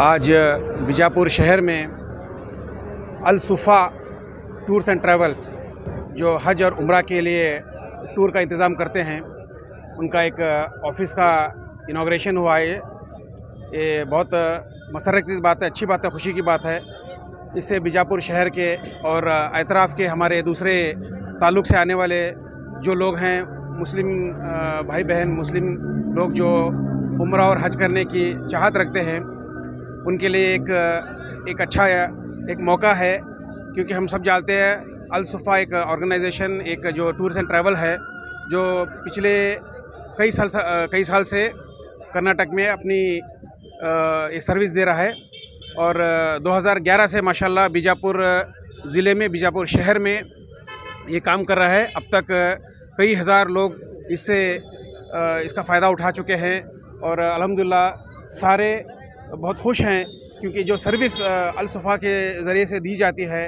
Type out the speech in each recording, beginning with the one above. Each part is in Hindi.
आज बीजापुर शहर में अल सुफ़ा टूर्स एंड ट्रैवल्स जो हज और उम्रा के लिए टूर का इंतज़ाम करते हैं, उनका एक ऑफ़िस का इनॉग्रेशन हुआ है। ये बहुत मसर्रत की बात है, अच्छी बात है, खुशी की बात है। इससे बीजापुर शहर के और अतराफ़ के हमारे दूसरे ताल्लुक़ से आने वाले जो लोग हैं, मुस्लिम भाई बहन, मुस्लिम लोग जो उम्रा और हज करने की चाहत रखते हैं, उनके लिए एक अच्छा एक मौका है। क्योंकि हम सब जानते हैं अल सुफ़ा एक ऑर्गेनाइजेशन, एक जो टूर्स एंड ट्रैवल है, जो पिछले कई साल से कर्नाटक में अपनी एक सर्विस दे रहा है। और 2011 से माशाल्लाह बीजापुर ज़िले में, बीजापुर शहर में ये काम कर रहा है। अब तक कई हज़ार लोग इसका फ़ायदा उठा चुके हैं और अल्हम्दुलिल्लाह सारे बहुत खुश हैं, क्योंकि जो सर्विस अल सुफ़ा के ज़रिए से दी जाती है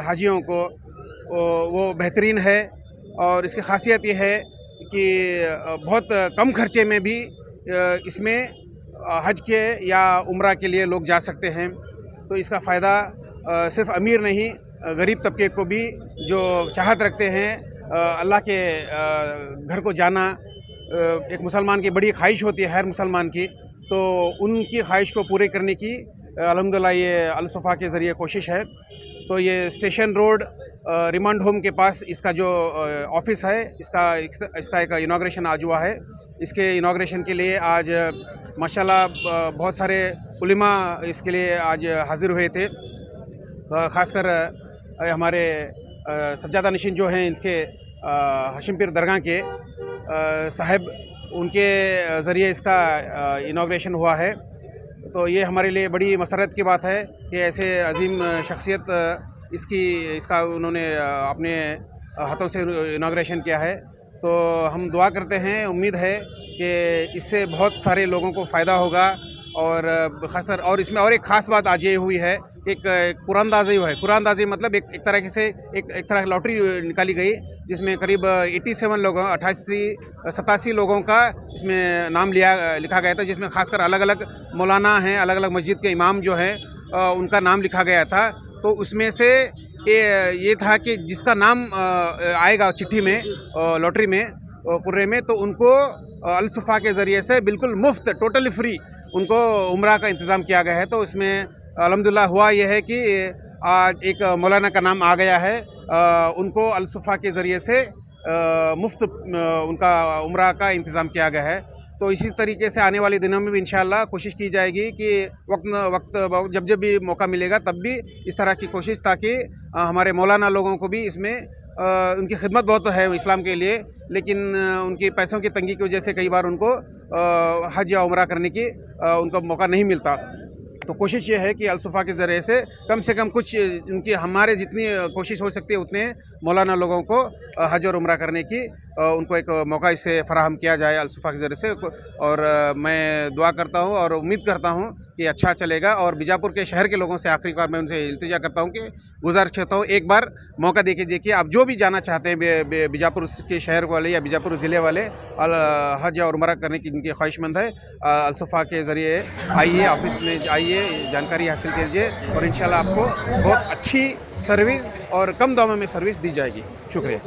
हाजियों को, वो बेहतरीन है। और इसकी ख़ासियत ये है कि बहुत कम खर्चे में भी इसमें हज के या उम्रा के लिए लोग जा सकते हैं। तो इसका फ़ायदा सिर्फ़ अमीर नहीं, गरीब तबके को भी जो चाहत रखते हैं अल्लाह के घर को जाना, एक मुसलमान की बड़ी ख्वाहिश होती है हर मुसलमान की, तो उनकी ख्वाहिश को पूरे करने की अल्हम्दुलिल्लाह ये अल सुफ़ा के ज़रिए कोशिश है। तो ये स्टेशन रोड रिमांड होम के पास इसका जो ऑफ़िस है, इसका एक इनॉग्रेशन आज हुआ है। इसके इनॉग्रेशन के लिए आज माशाल्लाह बहुत सारे उलिमा इसके लिए आज हाज़िर हुए थे। ख़ासकर हमारे सज्जादा नशीन जो हैं, इनके हाशिम पीर दरगाह के साहब, उनके ज़रिए इसका इनॉग्रेशन हुआ है। तो ये हमारे लिए बड़ी मसरत की बात है कि ऐसे अजीम शख्सियत इसका उन्होंने अपने हाथों से इनॉग्रेशन किया है। तो हम दुआ करते हैं, उम्मीद है कि इससे बहुत सारे लोगों को फ़ायदा होगा। और ख़ासकर और इसमें और एक ख़ास बात आज ये हुई है कि एक कुरानदाज़ी हुआ है। कुरानदाज़ी मतलब एक तरह से एक तरह की लॉटरी निकाली गई, जिसमें करीब 87 लोगों 87 लोगों का इसमें नाम लिखा गया था, जिसमें ख़ासकर अलग अलग मौलाना हैं, अलग अलग मस्जिद के इमाम जो हैं, उनका नाम लिखा गया था। तो उसमें से ये था कि जिसका नाम आएगा चिट्ठी में, लॉटरी में, कुर्रे में, तो उनको अल सुफ़ा के ज़रिए से बिल्कुल मुफ्त, टोटली फ्री उनको उम्रा का इंतज़ाम किया गया है। तो इसमें अल्हम्दुलिल्लाह हुआ यह है कि आज एक मौलाना का नाम आ गया है, उनको अल सुफ़ा के ज़रिए से मुफ्त उनका उम्रा का इंतज़ाम किया गया है। तो इसी तरीके से आने वाले दिनों में भी इंशाअल्लाह कोशिश की जाएगी कि वक्त जब भी मौका मिलेगा तब भी इस तरह की कोशिश, ताकि हमारे मौलाना लोगों को भी इसमें उनकी खिदमत बहुत है इस्लाम के लिए, लेकिन उनकी पैसों की तंगी की वजह से कई बार उनको हज या उम्रा करने की उनको मौका नहीं मिलता। तो कोशिश ये है कि अल सुफ़ा के ज़रिए से कम कुछ उनकी हमारे जितनी कोशिश हो सकती है उतने मौलाना लोगों को हज और उम्रा करने की उनको एक मौका इससे फ़राहम किया जाए अल सुफ़ा के ज़रिए से। और मैं दुआ करता हूँ और उम्मीद करता हूँ कि अच्छा चलेगा। और बीजापुर के शहर के लोगों से आखिरी बार मैं उनसे इल्तिजा करता हूँ कि गुजारिश करता हूँ, एक बार मौका देखिए आप जो भी जाना चाहते हैं बीजापुर के शहर वाले या बीजापुर ज़िले वाले, हज और उम्रा करने की जिनकी ख्वाहिशमंद है, अल सुफ़ा के ज़रिए आइए, ऑफ़िस में आइए, जानकारी हासिल कीजिए और इंशाल्लाह आपको बहुत अच्छी सर्विस और कम दामों में सर्विस दी जाएगी। शुक्रिया।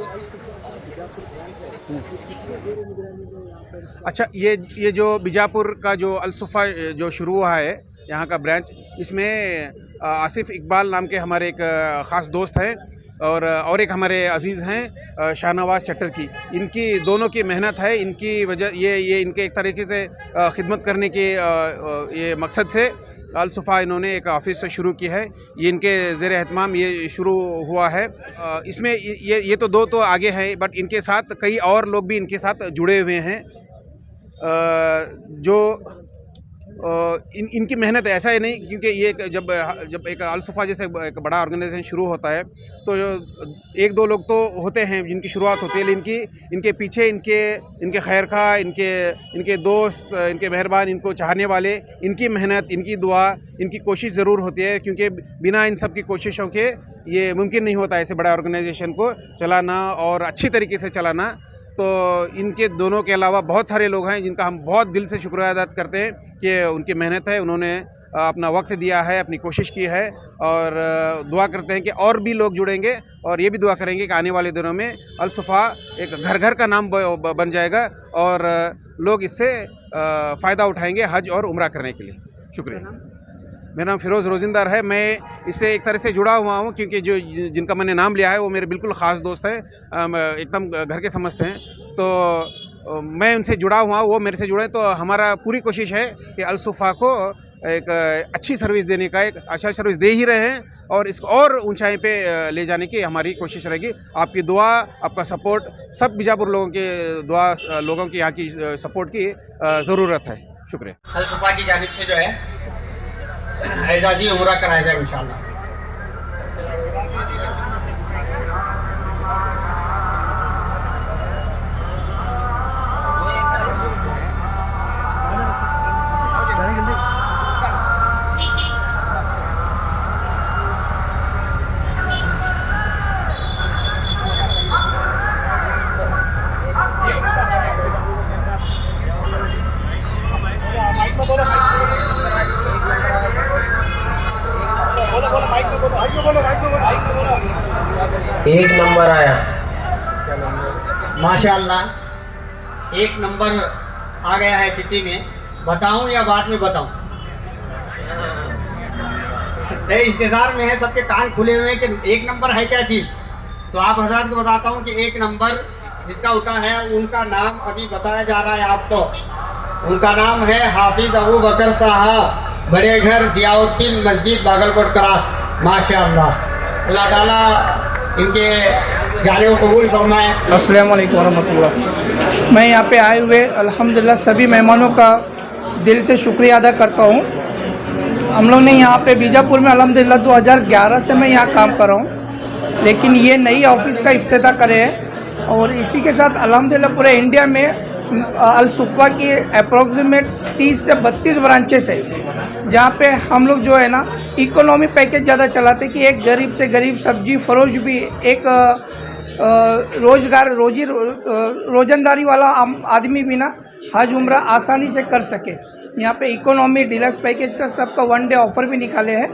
अच्छा, ये जो बीजापुर का जो अल सुफ़ा जो शुरू हुआ है, यहाँ का ब्रांच, इसमें आसिफ इकबाल नाम के हमारे एक ख़ास दोस्त हैं और एक हमारे अज़ीज़ हैं शाहनवाज़ चट्टर की, इनकी दोनों की मेहनत है। इनकी वजह ये इनके एक तरीके से खिदमत करने के ये मकसद से अल सुफ़ा इन्होंने एक ऑफ़िस से शुरू की है। ये इनके ज़ेर एहतमाम ये शुरू हुआ है। इसमें ये तो दो तो आगे हैं, बट इनके साथ कई और लोग भी इनके साथ जुड़े हुए हैं। जो इनकी मेहनत ऐसा ही नहीं, क्योंकि ये जब एक अल सुफ़ा जैसे एक बड़ा ऑर्गेनाइजेशन शुरू होता है, तो एक दो लोग तो होते हैं जिनकी शुरुआत होती है, लेकिन इनके पीछे इनके खैर खा, इनके दोस्त, इनके मेहरबान, इनको चाहने वाले, इनकी मेहनत, इनकी दुआ, इनकी कोशिश ज़रूर होती है। क्योंकि बिना इन सब की कोशिशों के ये मुमकिन नहीं होता ऐसे बड़ा ऑर्गेनाइजेशन को चलाना और अच्छी तरीके से चलाना। तो इनके दोनों के अलावा बहुत सारे लोग हैं जिनका हम बहुत दिल से शुक्रिया अदा करते हैं कि उनकी मेहनत है, उन्होंने अपना वक्त दिया है, अपनी कोशिश की है और दुआ करते हैं कि और भी लोग जुड़ेंगे और ये भी दुआ करेंगे कि आने वाले दिनों में अल सुफ़ा एक घर घर का नाम बन जाएगा और लोग इससे फ़ायदा उठाएंगे हज और उम्रा करने के लिए। शुक्रिया। मेरा नाम फ़िरोज़ रोज़िंदार है। मैं इससे एक तरह से जुड़ा हुआ हूँ क्योंकि जो जिनका मैंने नाम लिया है वो मेरे बिल्कुल ख़ास दोस्त हैं, एकदम घर के समझते हैं, तो मैं उनसे जुड़ा हुआ हूँ, वो मेरे से जुड़े। तो हमारा पूरी कोशिश है कि अल सुफ़ा को एक अच्छी सर्विस देने का, एक अच्छा सर्विस दे ही रहे हैं और इसको और ऊंचाई पे ले जाने की हमारी कोशिश रहेगी। आपकी दुआ, आपका सपोर्ट, सब बीजापुर लोगों के दुआ, लोगों की यहाँ की सपोर्ट की ज़रूरत है। शुक्रिया। अल सुफ़ा की जानिब से जो है एजाज़ी उम्रा कराया जाए इंशाअल्लाह। एक नंबर आया माशाअल्लाह, एक नंबर आ गया है चिट्ठी में। बताऊं या बाद में बताऊं? इंतजार में है, सबके कान खुले हुए हैं कि एक नंबर है क्या चीज़। तो आप हज़रात को बताता हूं कि एक नंबर जिसका उठा है उनका नाम अभी बताया जा रहा है आपको। उनका नाम है हाफिज़ अबू बकर साहब, बड़े घर जियाउद्दीन मस्जिद बागलकोट क्रास। माशाअल्लाह, अल्लाह ताला इनके जाने को कबूल फरमाए। अस्सलाम वालेकुम रहमतुल्लाह। मैं यहाँ पे आए हुए अल्हम्दुलिल्लाह सभी मेहमानों का दिल से शुक्रिया अदा करता हूँ। हम लोग ने यहाँ पे बीजापुर में अल्हम्दुलिल्लाह 2011 से मैं यहाँ काम कर रहा हूँ, लेकिन ये नई ऑफिस का इफ्तिताह करे हैं और इसी के साथ अल्हम्दुलिल्लाह पूरे इंडिया में अल सुफ़ा की अप्रोक्सीमेट 30 से 32 ब्रांचेस है, जहाँ पे हम लोग जो है ना इकोनॉमी पैकेज ज़्यादा चलाते कि एक गरीब से गरीब सब्जी फरोश भी, एक रोजंदारी वाला आदमी भी ना हज उम्रा आसानी से कर सके। यहाँ पे इकोनॉमी डिलक्स पैकेज का सबका 1 डे ऑफ़र भी निकाले हैं।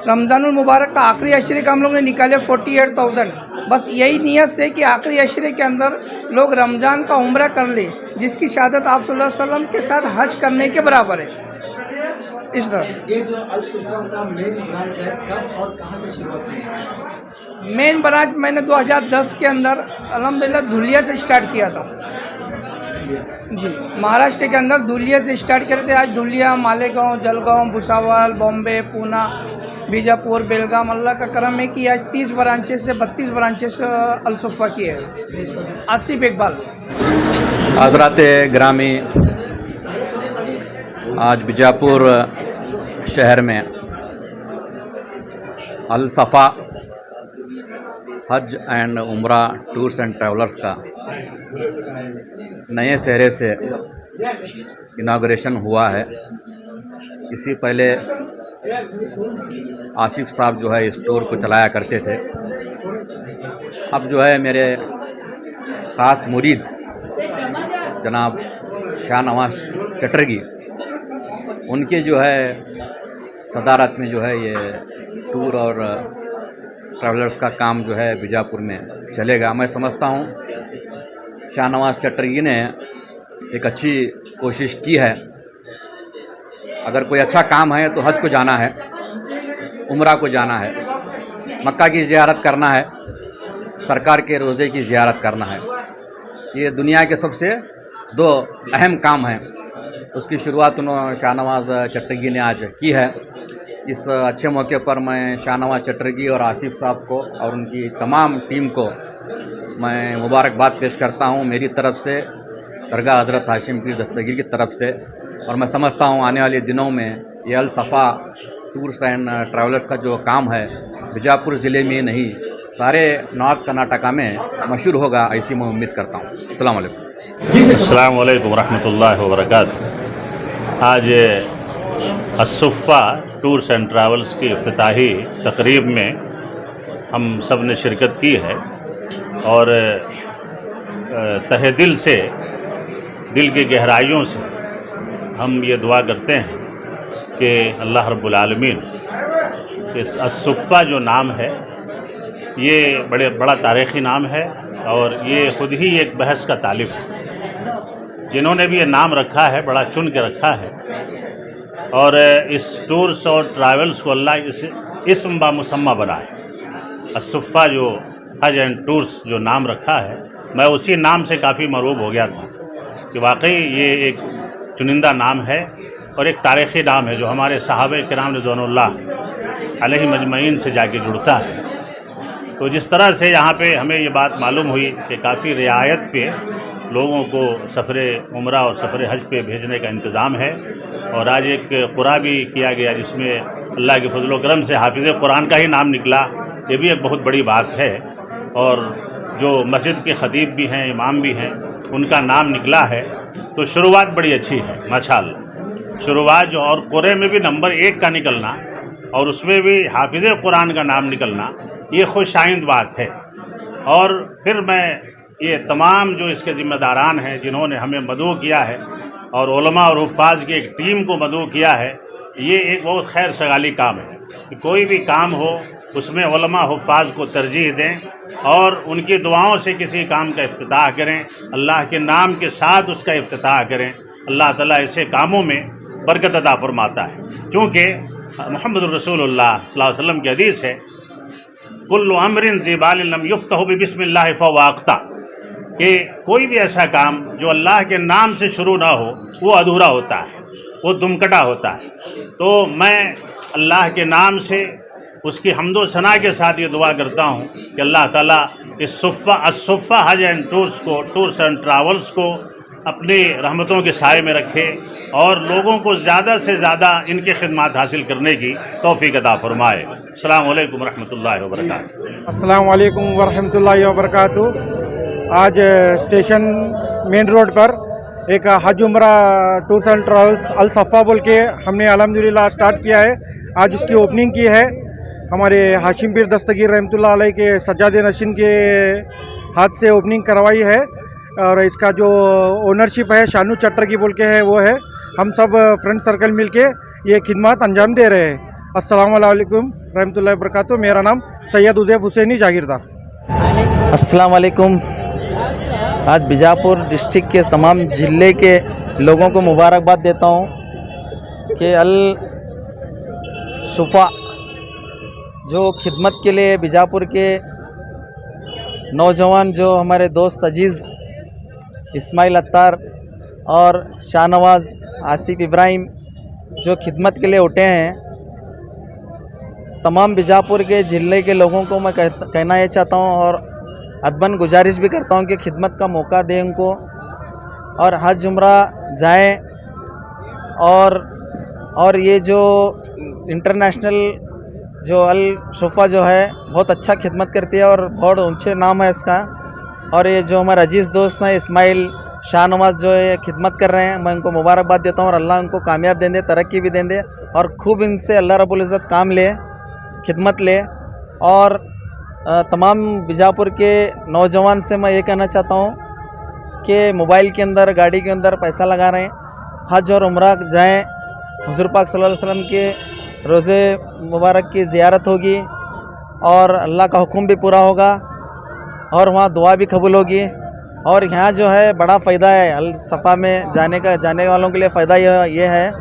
रमज़ानुल मुबारक का आखिरी अशरे का हम लोग ने निकाले 48,000। बस यही नियत से कि आखिरी अशरे के अंदर लोग रमज़ान का उम्रा कर ले, जिसकी शहादत आप सल्लल्लाहु अलैहि वसल्लम के साथ हज करने के बराबर है। इस तरह ये जो अल सुफ़ा का मेन ब्रांच है, कब और कहाँ से शुरुआत हुई? मेन ब्रांच मैंने 2010 के अंदर अल्हम्दुलिल्लाह धुलिया से स्टार्ट किया था जी। महाराष्ट्र के अंदर धुलिया से स्टार्ट करे थे। आज धुलिया, मालेगांव, जलगांव, भुसावल, बॉम्बे, पूना, बीजापुर, बेलगाम, अल्लाह का करम है कि आज 30 ब्रांचेस से 32 ब्रांचेस अल सुफ़ा की है। आसिफ इकबाल। हज़रात ग्रामी, आज बीजापुर शहर में अल सफ़ा हज एंड उम्रा टूर्स एंड ट्रैवलर्स का नए सिरे से इनाग्रेशन हुआ है। इससे पहले आसिफ साहब जो है इस टूर को चलाया करते थे। अब जो है मेरे ख़ास मुरीद जनाब शाहनवाज चटर्जी, उनके जो है सदारत में जो है ये टूर और ट्रैवलर्स का काम जो है बीजापुर में चलेगा। मैं समझता हूँ शाहनवाज चटर्जी ने एक अच्छी कोशिश की है। अगर कोई अच्छा काम है तो हज को जाना है, उम्रा को जाना है, मक्का की ज़ियारत करना है, सरकार के रोज़े की ज़ियारत करना है। ये दुनिया के सबसे 2 अहम काम हैं। उसकी शुरुआत शाहनवाज चटर्जी ने आज की है। इस अच्छे मौके पर मैं शाहनवाज चटर्जी और आसिफ साहब को और उनकी तमाम टीम को मैं मुबारकबाद पेश करता हूँ मेरी तरफ़ से, दरगाह हज़रत हाशिम पीर दस्तगीर की तरफ से। और मैं समझता हूँ आने वाले दिनों में ये अल सफ़ा टूर्स एंड ट्रैवलर्स का जो काम है बीजापुर ज़िले में नहीं सारे नॉर्थ कर्नाटका में मशहूर होगा, ऐसी मैं उम्मीद करता हूँ। अस्सलाम वालेकुम। अस्सलाम वालेकुम रहमतुल्लाहि व बरकातुहू। आज अस-सुफ़ा टूर्स एंड ट्रैवल्स की इफ्तिताही तकरीब में हम सब ने शिरकत की है और तहे दिल से, दिल की गहराइयों से हम ये दुआ करते हैं कि अल्लाह रब्बुल आलमीन इस अस्सुफ़ा जो नाम है ये बड़ा तारीख़ी नाम है और ये ख़ुद ही एक बहस का तालिब है। जिन्होंने भी ये नाम रखा है बड़ा चुन के रखा है और इस टूर्स और ट्रैवल्स को अल्लाह इस इस्म बा मुसम्मा बनाए। अस्सुफ़ा जो हज एंड टूर्स जो नाम रखा है, मैं उसी नाम से काफ़ी मरूब हो गया था कि वाकई ये एक चुनिंदा नाम है और एक तारीख़ी नाम है जो हमारे सहाबे किराम रिज़वानुल्लाह अलैहिम अजमईन से जाके जुड़ता है। तो जिस तरह से यहाँ पे हमें ये बात मालूम हुई कि काफ़ी रियायत पे लोगों को सफ़र उम्रा और सफ़र हज पे भेजने का इंतज़ाम है और आज एक क़ुरा भी किया गया जिसमें अल्लाह के फजल व करम से हाफिज़ कुरान का ही नाम निकला। ये भी एक बहुत बड़ी बात है और जो मस्जिद के ख़तीब भी हैं, इमाम भी हैं, उनका नाम निकला है तो शुरुआत बड़ी अच्छी है माशाअल्लाह। शुरुआत जो और क़ुरे में भी नंबर 1 का निकलना और उसमें भी हाफिज़ कुरान का नाम निकलना, ये खुशाइंद बात है। और फिर मैं ये तमाम जो इसके ज़िम्मेदारान हैं जिन्होंने हमें मदऊ किया है और उलमा और हुफ़ाज़ की एक टीम को मदऊ किया है, ये एक बहुत खैर सगाली काम है कि कोई भी काम हो उसमें उलमा हुफ़ाज़ को तरजीह दें और उनकी दुआओं से किसी काम का इफ्तिताह करें, अल्लाह के नाम के साथ उसका इफ्तिताह करें। अल्लाह ताला ऐसे कामों में बरकत अता फरमाता है, क्योंकि मुहम्मद रसूलुल्लाह सल्लल्लाहु अलैहि वसल्लम की हदीस है, कुल्लु अम्रिन ज़िबालिन लम युफ्तहु बिस्मिल्लाह फहुवा अक़ता, कि कोई भी ऐसा काम जो अल्लाह के नाम से शुरू ना हो वो अधूरा होता है, वो दुमकटा होता है। तो मैं अल्लाह के नाम से उसकी हम्दो सना के साथ ये दुआ करता हूँ कि अल्लाह ताला इस अस्सुफ़ा हज एंड टूर्स एंड ट्रैवल्स को अपनी रहमतों के साए में रखे और लोगों को ज़्यादा से ज़्यादा इनकी खिदमत हासिल करने की तौफ़ीक़ अता फ़रमाए। अस्सलामु अलैकुम रहमतुल्लाहि व बरकातुहू। अस्सलामु अलैकुम वरहमतुल्लाहि व बरकातुहू। आज स्टेशन मेन रोड पर एक हज उम्रा टूर्स एंड ट्रैवल्स अल सफ़ा बोल के हमने अल्हम्दुलिल्लाह स्टार्ट किया है। आज उसकी ओपनिंग की है हमारे हाशिम पीर दस्तगीर रहमतुल्लाह अलैह के सज्जाद नशीन के हाथ से ओपनिंग करवाई है और इसका जो ओनरशिप है शानू चट्टर की बोल के है वो है। हम सब फ्रेंड सर्कल मिलके ये खिदमत अंजाम दे रहे हैं। अस्सलामु अलैकुम रहमतुल्लाहि व बरकातुहू। मेरा नाम सैयद उज़ैफ हुसैनी जागीरदार। अस्सलाम वालेकुम। आज बीजापुर डिस्ट्रिक्ट के तमाम ज़िले के लोगों को मुबारकबाद देता हूँ कि अल सुफ़ा जो खिदमत के लिए बीजापुर के नौजवान जो हमारे दोस्त अजीज़ इस्माइल अत्तार और शाहनवाज़ आसिफ इब्राहिम जो खिदमत के लिए उठे हैं, तमाम बीजापुर के ज़िले के लोगों को मैं कहना ये चाहता हूँ और अदबन गुजारिश भी करता हूँ कि खिदमत का मौका दें उनको और हज उम्रा जाएं। और ये जो इंटरनेशनल जो अल सुफ़ा जो है बहुत अच्छा खिदमत करती है और बहुत ऊंचे नाम है इसका। और ये जो हमारे अजीज़ दोस्त हैं इस्माइल शाहनवाज़ जो है खिदमत कर रहे हैं, मैं उनको मुबारकबाद देता हूँ और अल्लाह उनको कामयाब दें दे, तरक्की भी दें दे और खूब इनसे अल्लाह रब्बुल इज़्ज़त काम ले, खिदमत ले। और तमाम बीजापुर के नौजवान से मैं ये कहना चाहता हूँ कि मोबाइल के अंदर गाड़ी के अंदर पैसा लगा रहे हैं, हज और उम्रा जाएँ, हुज़ूर पाक सल्लल्लाहु अलैहि वसल्लम के रोज़े मुबारक की ज़ियारत होगी और अल्लाह का हुक्म भी पूरा होगा और वहाँ दुआ भी कबूल होगी। और यहाँ जो है बड़ा फ़ायदा है अल सफ़ा में जाने वालों के लिए फ़ायदा ये है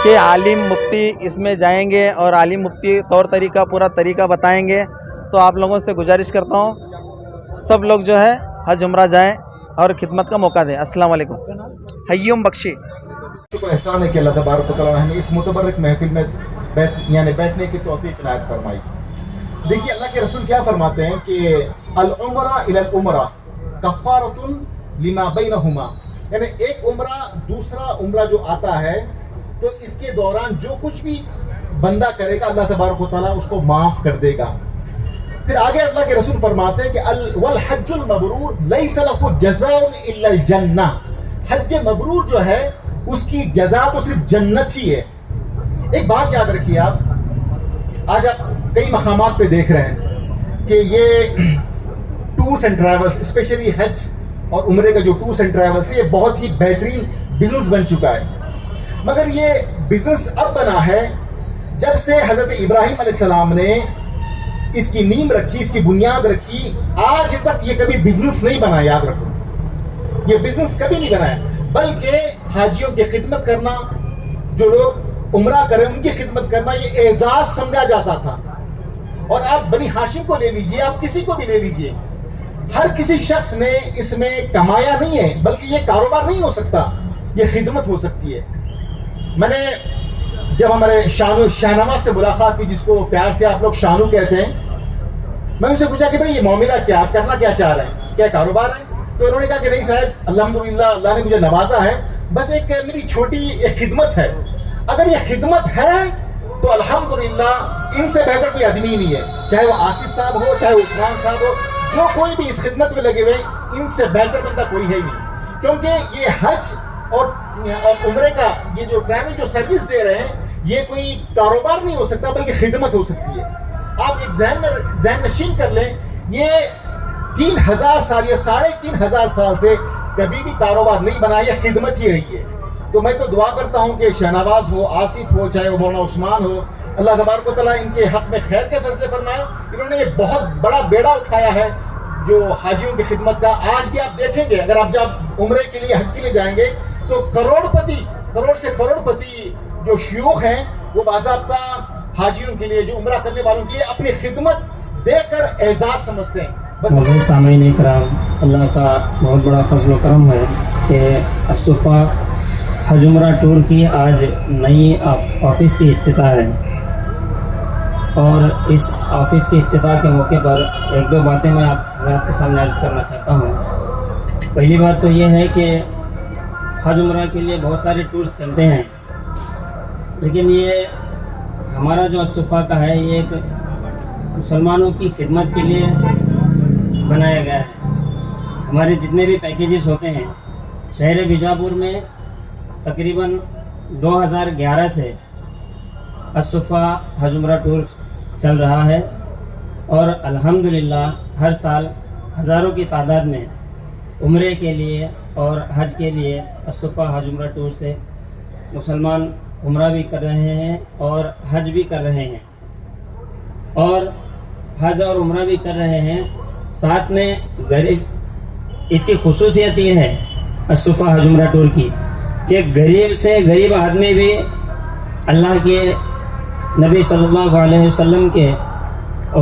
कि आलिम मुफ्ती इसमें जाएंगे और आलिम मुफ्ती तौर तरीका पूरा तरीका बताएंगे। तो आप लोगों से गुजारिश करता हूँ सब लोग जो है हज उम्रा जाएँ और खिदमत का मौका दें। अस्सलाम वालेकुम। हय्युम बख्शी। शुक्र एहसान है कि अल्लाह तबारक व तआला ने हमें इस मुतबर्रक महफिल में बैठने की तौफीक इनायत फरमाई। देखिए अल्लाह के रसूल क्या फरमाते हैं कि अल उम्रा इलल उम्रा कफ़ारतुन लिमा बैनहुमा, यानी एक उम्रा दूसरा उम्रा जो आता है तो इसके दौरान जो कुछ भी बंदा करेगा अल्लाह तबारक व तआला उसको माफ़ कर देगा। फिर आगे अल्लाह के रसूल फरमाते हैं कि अल वल हज्जुल मबरूर लैसा लहु जज़ाउन इल्ला अल जन्नह, हज मबरूर जो है उसकी जज़ा तो सिर्फ जन्नत ही है। एक बात याद रखिए, आप आज आप कई मकामात पे देख रहे हैं कि ये टूर्स एंड ट्रैवल्स स्पेशली हज और उम्रे का जो टूर्स एंड ट्रैवल्स है ये बहुत ही बेहतरीन बिजनेस बन चुका है। मगर ये बिजनेस अब बना है जब से हज़रत इब्राहीम अलैहिस्सलाम ने इसकी नींव रखी, इसकी बुनियाद रखी। आज तक ये कभी बिजनेस नहीं बना, याद रखो, ये बिजनेस कभी नहीं बनाया, बल्कि हाजियों की खिदमत करना, जो लोग उम्रा करें उनकी खिदमत करना, ये एजाज समझा जाता था। और आप बनी हाशिम को ले लीजिए, आप किसी को भी ले लीजिए, हर किसी शख्स ने इसमें कमाया नहीं है, बल्कि ये कारोबार नहीं हो सकता, ये खिदमत हो सकती है। मैंने जब हमारे शाहनवाज से मुलाकात हुई, जिसको प्यार से आप लोग शानू कहते हैं, मैं उनसे पूछा कि भाई ये मामला क्या, आप करना क्या चाह रहे हैं, क्या कारोबार है? तो उन्होंने कहा कि नहीं साहब, अल्हम्दुलिल्लाह अल्लाह ने मुझे नवाजा है, बस एक मेरी छोटी एक खिदमत है। अगर ये खिदमत है तो अल्हम्दुलिल्लाह इनसे बेहतर कोई आदमी ही नहीं है, चाहे वो आसिफ साहब हो, चाहे उस्मान साहब हो, जो कोई भी इस खिदमत में लगे हुए, इनसे बेहतर बंदा कोई है ही नहीं। क्योंकि ये हज और उम्रे का ये जो ट्रैवल जो सर्विस दे रहे हैं, ये कोई कारोबार नहीं हो सकता, बल्कि खिदमत हो सकती है। आप एक जहन नशीन कर लें, ये 3000 साल या 3500 साल से कभी भी कारोबार नहीं बना, ये खिदमत ही रही है। तो मैं तो दुआ करता हूँ कि शहनवाज हो, आसिफ हो, चाहे वो मौलाना उस्मान हो, अल्लाह तबारक व तआला इनके हक में खैर के फैसले फरमाए। इन्होंने ये बहुत बड़ा बेड़ा उठाया है जो हाजियों की खिदमत का। आज भी आप देखेंगे, अगर आप जब उम्रे के लिए, हज के लिए जाएंगे, तो करोड़ से करोड़पति जो शयूख हैं, वो बाज़ाब्ता हाजियों के लिए, जो उम्रा करने वालों के लिए अपनी खिदमत देकर एजाज समझते हैं। बस सामईन इकराम, अल्लाह का बहुत बड़ा फजल व करम है कि अस्सुफ़ा हज उम्रा टूर की आज नई ऑफिस की इफ्तिताह है। और इस ऑफिस की इफ्तिताह के मौके पर एक दो बातें मैं आप हज़रात के सामने अर्ज़ करना चाहता हूँ। पहली बात तो ये है कि हज उम्रा के लिए बहुत सारे टूर्स चलते हैं, लेकिन ये हमारा जो अस्सुफ़ा का है, ये एक मुसलमानों की खिदमत के लिए बनाया गया है। हमारे जितने भी पैकेजेस होते हैं, शहर बीजापुर में तकरीबन 2011 से अस्सुफ़ा हज उम्रा टूर चल रहा है और अल्हम्दुलिल्लाह हर साल हज़ारों की तादाद में उम्रे के लिए और हज के लिए अस्सुफ़ा हज उम्रा टूर से मुसलमान उम्रा भी कर रहे हैं और हज भी कर रहे हैं, और हज और उम्रा भी कर रहे हैं। साथ में गरीब, इसकी खुसूसियत ये है अस्सुफ़ा हज उम्रा टूर की कि गरीब से गरीब आदमी भी अल्लाह के नबी सल्लल्लाहु अलैहि वसल्लम के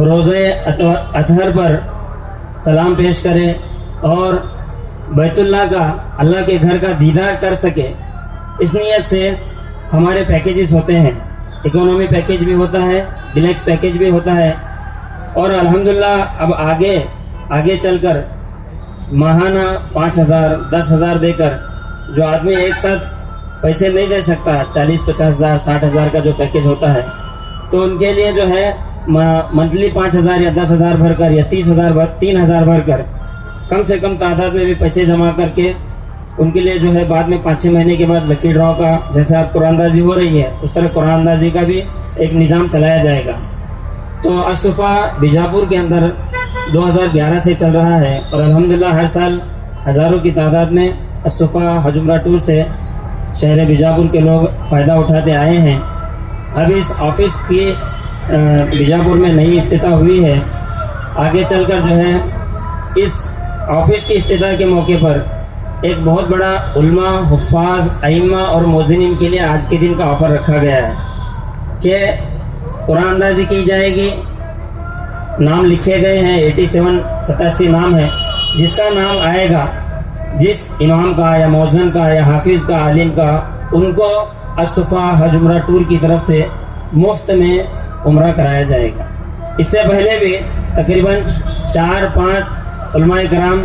रोज़े अतहर पर सलाम पेश करे और बैतुल्लाह का, अल्लाह के घर का दीदार कर सके। इस नियत से हमारे पैकेजेस होते हैं, इकोनॉमी पैकेज भी होता है, डिलक्स पैकेज भी होता है, और अल्हम्दुलिल्लाह अब आगे चलकर माहाना 5000 10,000 देकर जो आदमी एक साथ पैसे नहीं दे सकता, 40-50,000 60,000 का जो पैकेज होता है, तो उनके लिए जो है मंथली 5,000 या 10,000 भरकर या 3,000 भरकर कम से कम तादाद में भी पैसे जमा करके उनके लिए जो है बाद में 5-6 महीने के बाद लकी ड्रॉ का, जैसे आप कुरानंदाजी हो रही है उस तरह कुरानंदाजी का भी एक निज़ाम चलाया जाएगा। तो अस्सुफ़ा बीजापुर के अंदर 2011 से चल रहा है और अल्हम्दुलिल्लाह हर साल हज़ारों की तादाद में अस्सुफ़ा हज उम्रा टूर से शहर बीजापुर के लोग फ़ायदा उठाते आए हैं। अब इस ऑफिस की बीजापुर में नई इफ्तिताह हुई है। आगे चलकर जो है इस ऑफिस की इफ्तिताह के मौके पर एक बहुत बड़ा उल्मा, हुफ़ाज़, अइम्मा और मोज़िनीन के लिए आज के दिन का ऑफ़र रखा गया है कि कुरानंदाजी की जाएगी। नाम लिखे गए हैं, 87 नाम है, जिसका नाम आएगा, जिस इमाम का या मौज़न का या हाफिज़ का, आलिम का, उनको अस्सुफ़ा हज उम्रा टूर की तरफ से मुफ्त में उम्रा कराया जाएगा। इससे पहले भी तकरीबन 4-5 उलमाए कराम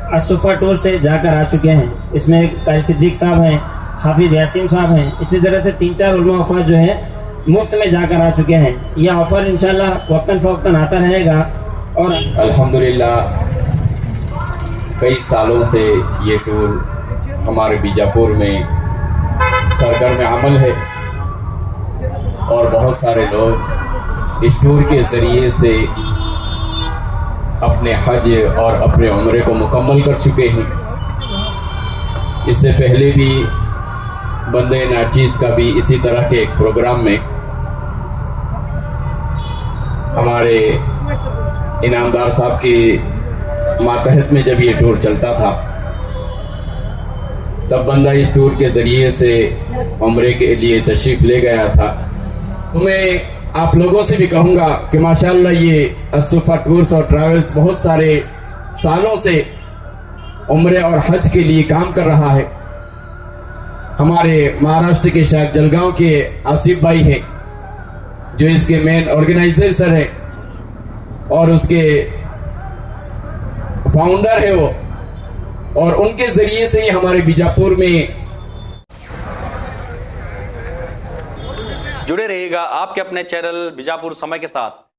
अस्सुफ़ा टूर से जाकर आ चुके हैं। इसमें कारी सिद्दीक साहब हैं, हाफिज़ यासीन साहब हैं, इसी तरह से 3-4 उलमा वफ़ात जो है मुफ्त में जाकर आ चुके हैं। यह ऑफ़र इंशाल्लाह वक्तन फ़वक्तन आता रहेगा। और अल्हम्दुलिल्लाह कई सालों से ये टूर हमारे बीजापुर में सरगर्म अमल है और बहुत सारे लोग इस टूर के ज़रिए से अपने हज और अपने उम्रे को मुकम्मल कर चुके हैं। इससे पहले भी बंदे नाचीज़ का भी इसी तरह के एक प्रोग्राम में हमारे इनामदार साहब की मातहत में जब ये टूर चलता था, तब बंदा इस टूर के ज़रिए से उम्रे के लिए तशरीफ़ ले गया था। तो मैं आप लोगों से भी कहूँगा कि माशाअल्लाह ये असुफ़ा टूर्स और ट्रैवल्स बहुत सारे सालों से उम्रे और हज के लिए काम कर रहा है। हमारे महाराष्ट्र के शायद जलगांव के आसिफ भाई हैं जो इसके मेन ऑर्गेनाइजर हैं और उसके फाउंडर है वो, और उनके जरिए से ही हमारे बीजापुर में जुड़े रहिएगा आपके अपने चैनल बीजापुर समय के साथ।